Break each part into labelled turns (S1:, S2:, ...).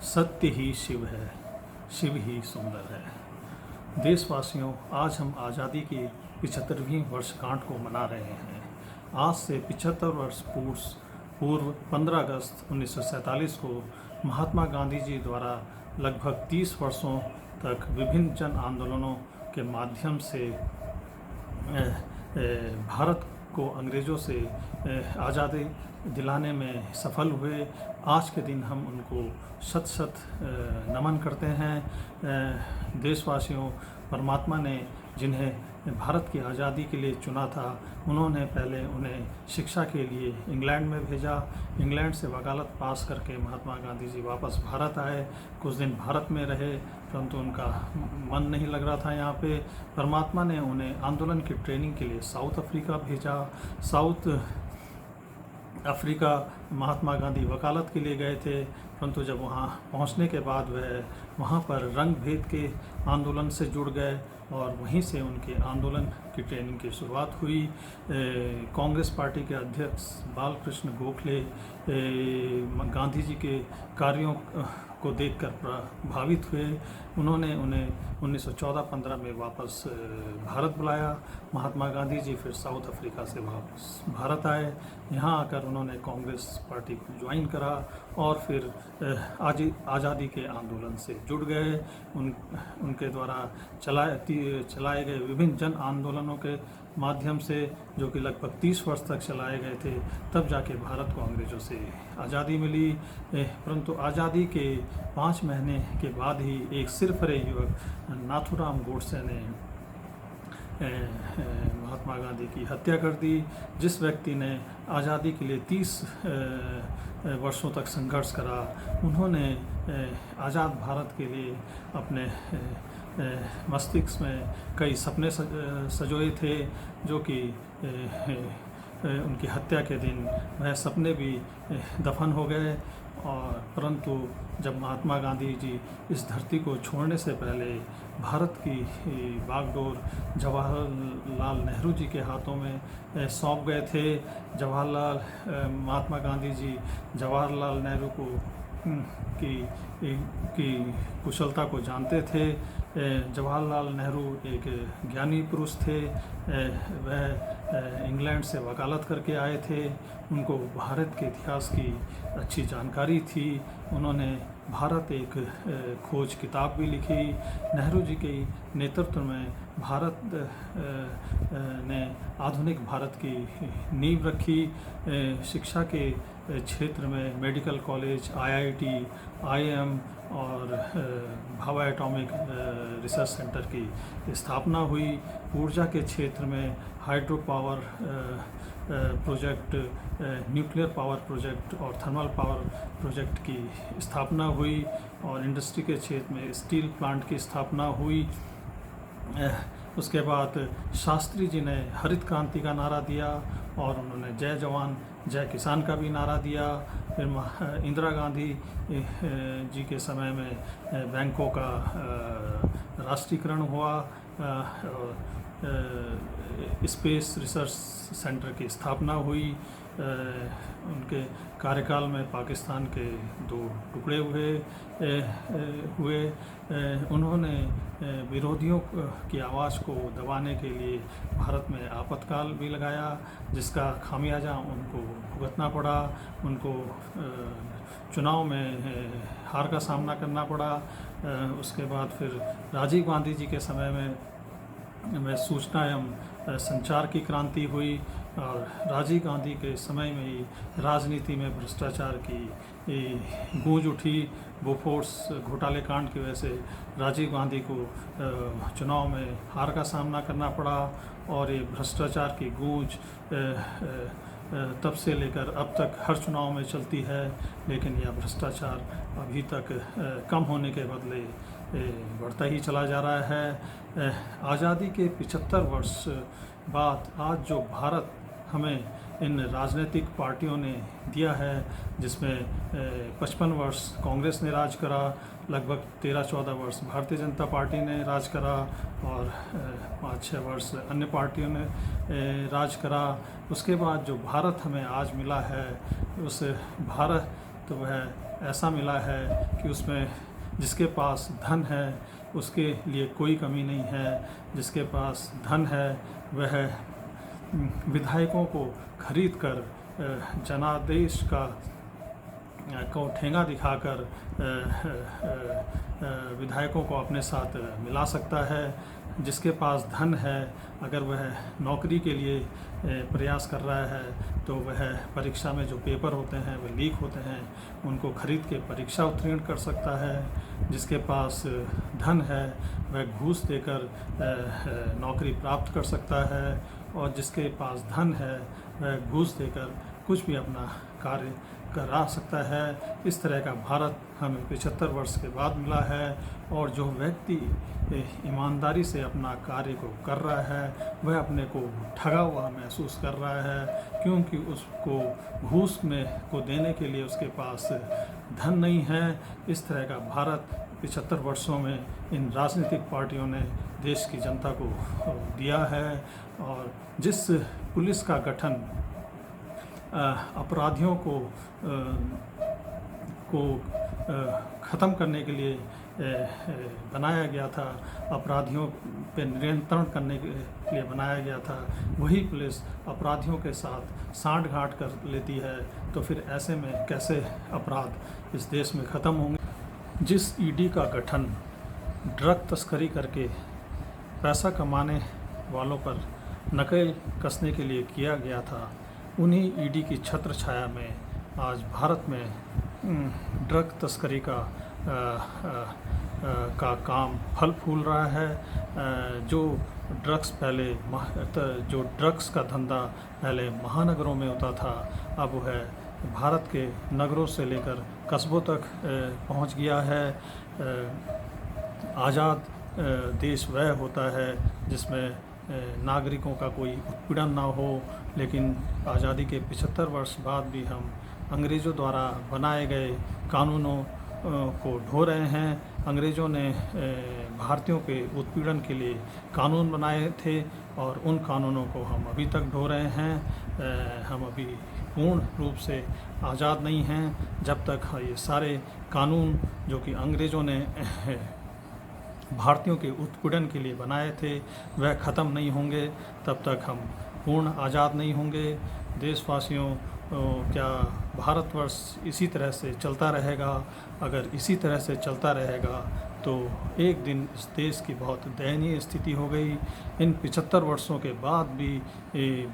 S1: सत्य ही शिव है, शिव ही सुंदर है। देशवासियों, आज हम आज़ादी की 75वीं वर्षगांठ को मना रहे हैं। आज से 75 वर्ष पूर्व 15 अगस्त 1947 को महात्मा गांधी जी द्वारा लगभग 30 वर्षों तक विभिन्न जन आंदोलनों के माध्यम से भारत को अंग्रेज़ों से आज़ादी दिलाने में सफल हुए। आज के दिन हम उनको शत शत नमन करते हैं। देशवासियों, परमात्मा ने जिन्हें भारत की आज़ादी के लिए चुना था, उन्होंने पहले उन्हें शिक्षा के लिए इंग्लैंड में भेजा। इंग्लैंड से वकालत पास करके महात्मा गांधी जी वापस भारत आए। कुछ दिन भारत में रहे, परंतु उनका मन नहीं लग रहा था यहाँ पे। परमात्मा ने उन्हें आंदोलन की ट्रेनिंग के लिए साउथ अफ्रीका भेजा। साउथ अफ्रीका महात्मा गांधी वकालत के लिए गए थे, परंतु जब वहाँ पहुँचने के बाद वह वहाँ पर रंग भेद के आंदोलन से जुड़ गए और वहीं से उनके आंदोलन की ट्रेनिंग की शुरुआत हुई। कांग्रेस पार्टी के अध्यक्ष बालकृष्ण गोखले गांधी जी के कार्यों को देखकर प्रभावित हुए। उन्होंने उन्हें 1914-15 में वापस भारत बुलाया। महात्मा गांधी जी फिर साउथ अफ्रीका से वापस भारत आए। यहाँ आकर उन्होंने कांग्रेस पार्टी को ज्वाइन करा और फिर आज़ादी के आंदोलन से जुड़ गए। उनके द्वारा चलाए गए विभिन्न जन आंदोलनों के माध्यम से, जो कि लगभग 30 वर्ष तक चलाए गए थे, तब जाके भारत को अंग्रेज़ों से आज़ादी मिली। परंतु आज़ादी के 5 महीने के बाद ही एक सिरफरे युवक नाथूराम गोडसे ने महात्मा गांधी की हत्या कर दी। जिस व्यक्ति ने आज़ादी के लिए 30 वर्षों तक संघर्ष करा, उन्होंने आज़ाद भारत के लिए अपने मस्तिष्क में कई सपने सजोए थे, जो कि उनकी हत्या के दिन वह सपने भी दफन हो गए। और परंतु जब महात्मा गांधी जी इस धरती को छोड़ने से पहले भारत की बागडोर जवाहरलाल नेहरू जी के हाथों में सौंप गए थे। महात्मा गांधी जी जवाहरलाल नेहरू को की कुशलता को जानते थे। जवाहरलाल नेहरू एक ज्ञानी पुरुष थे। वह इंग्लैंड से वकालत करके आए थे। उनको भारत के इतिहास की अच्छी जानकारी थी। उन्होंने भारत एक खोज किताब भी लिखी। नेहरू जी के नेतृत्व में भारत ने आधुनिक भारत की नींव रखी। शिक्षा के क्षेत्र में मेडिकल कॉलेज, IIT, IIM और भाभा एटॉमिक रिसर्च सेंटर की स्थापना हुई। ऊर्जा के क्षेत्र में hydro power project, nuclear power project और थर्मल पावर प्रोजेक्ट की स्थापना हुई। और इंडस्ट्री के क्षेत्र में स्टील प्लांट की स्थापना हुई। उसके बाद शास्त्री जी ने हरित क्रांति का नारा दिया और उन्होंने जय जवान जय किसान का भी नारा दिया। फिर इंदिरा गांधी जी के समय में बैंकों का राष्ट्रीयकरण हुआ। स्पेस रिसर्च सेंटर की स्थापना हुई। उनके कार्यकाल में पाकिस्तान के 2 टुकड़े हुए। उन्होंने विरोधियों की आवाज़ को दबाने के लिए भारत में आपातकाल भी लगाया, जिसका खामियाजा उनको भुगतना पड़ा। उनको चुनाव में हार का सामना करना पड़ा। उसके बाद फिर राजीव गांधी जी के समय में सूचना एवं संचार की क्रांति हुई। और राजीव गांधी के समय में ही राजनीति में भ्रष्टाचार की गूंज उठी। बोफोर्स घोटाले कांड की वजह से राजीव गांधी को चुनाव में हार का सामना करना पड़ा। और ये भ्रष्टाचार की गूंज तब से लेकर अब तक हर चुनाव में चलती है, लेकिन यह भ्रष्टाचार अभी तक कम होने के बदले बढ़ता ही चला जा रहा है। आज़ादी के 75 वर्ष बाद आज जो भारत हमें इन राजनीतिक पार्टियों ने दिया है, जिसमें 55 वर्ष कांग्रेस ने राज करा, लगभग 13-14 वर्ष भारतीय जनता पार्टी ने राज करा और 5-6 वर्ष अन्य पार्टियों ने राज करा। उसके बाद जो भारत हमें आज मिला है, उस भारत तो वह ऐसा मिला है कि उसमें जिसके पास धन है उसके लिए कोई कमी नहीं है। जिसके पास धन है वह विधायकों को खरीद कर जनादेश को ठेंगा दिखाकर विधायकों को अपने साथ मिला सकता है। जिसके पास धन है अगर वह नौकरी के लिए प्रयास कर रहा है तो वह परीक्षा में जो पेपर होते हैं वह लीक होते हैं उनको खरीद के परीक्षा उत्तीर्ण कर सकता है। जिसके पास धन है वह घूस देकर नौकरी प्राप्त कर सकता है और जिसके पास धन है वह घूस देकर कुछ भी अपना कार्य करा सकता है। इस तरह का भारत हमें 75 वर्ष के बाद मिला है और जो व्यक्ति ईमानदारी से अपना कार्य को कर रहा है वह अपने को ठगा हुआ महसूस कर रहा है, क्योंकि उसको घूस में को देने के लिए उसके पास धन नहीं है। इस तरह का भारत 75 वर्षों में इन राजनीतिक पार्टियों ने देश की जनता को दिया है। और जिस पुलिस का गठन अपराधियों को ख़त्म करने के लिए बनाया गया था, अपराधियों पे नियंत्रण करने के लिए बनाया गया था, वही पुलिस अपराधियों के साथ सांठ-गांठ कर लेती है, तो फिर ऐसे में कैसे अपराध इस देश में ख़त्म होंगे। जिस ईडी का गठन ड्रग तस्करी करके पैसा कमाने वालों पर नकेल कसने के लिए किया गया था, उन्हीं ईडी की छत्र छाया में आज भारत में ड्रग तस्करी का काम फल फूल रहा है। जो ड्रग्स का धंधा पहले महानगरों में होता था, अब वह भारत के नगरों से लेकर कस्बों तक पहुंच गया है। आज़ाद देश वह होता है जिसमें नागरिकों का कोई उत्पीड़न ना हो, लेकिन आज़ादी के 75 वर्ष बाद भी हम अंग्रेज़ों द्वारा बनाए गए कानूनों को ढो रहे हैं। अंग्रेज़ों ने भारतीयों के उत्पीड़न के लिए कानून बनाए थे और उन कानूनों को हम अभी तक ढो रहे हैं। हम अभी पूर्ण रूप से आज़ाद नहीं हैं। जब तक ये सारे कानून जो कि अंग्रेज़ों ने भारतीयों के उत्पीड़न के लिए बनाए थे वह ख़त्म नहीं होंगे, तब तक हम पूर्ण आज़ाद नहीं होंगे। देशवासियों, क्या भारतवर्ष इसी तरह से चलता रहेगा? अगर इसी तरह से चलता रहेगा तो एक दिन इस देश की बहुत दयनीय स्थिति हो गई। इन 75 वर्षों के बाद भी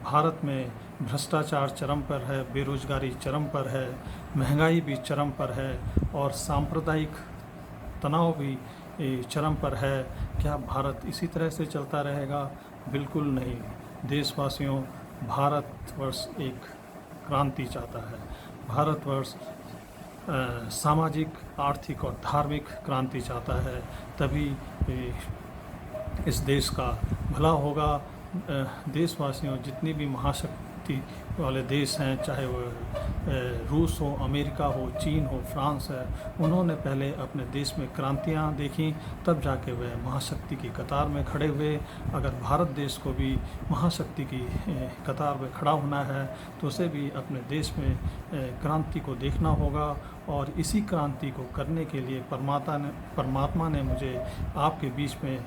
S1: भारत में भ्रष्टाचार चरम पर है, बेरोजगारी चरम पर है, महंगाई भी चरम पर है और सांप्रदायिक तनाव भी चरम पर है। क्या भारत इसी तरह से चलता रहेगा? बिल्कुल नहीं। देशवासियों, भारतवर्ष एक क्रांति चाहता है। भारतवर्ष सामाजिक, आर्थिक और धार्मिक क्रांति चाहता है, तभी इस देश का भला होगा। देशवासियों, जितनी भी महाशक्ति वाले देश हैं, चाहे वो रूस हो, अमेरिका हो, चीन हो, फ्रांस है, उन्होंने पहले अपने देश में क्रांतियाँ देखी, तब जाके वह महाशक्ति की कतार में खड़े हुए। अगर भारत देश को भी महाशक्ति की कतार में खड़ा होना है तो उसे भी अपने देश में क्रांति को देखना होगा। और इसी क्रांति को करने के लिए परमात्मा ने मुझे आपके बीच में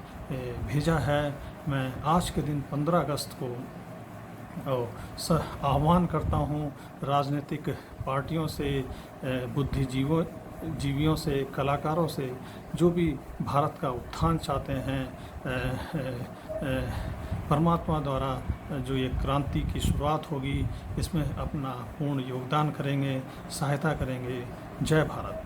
S1: भेजा है। मैं आज के दिन 15 अगस्त को आह्वान करता हूँ राजनीतिक पार्टियों से, बुद्धिजीवियों से, कलाकारों से, जो भी भारत का उत्थान चाहते हैं, परमात्मा द्वारा जो ये क्रांति की शुरुआत होगी, इसमें अपना पूर्ण योगदान करेंगे, सहायता करेंगे। जय भारत।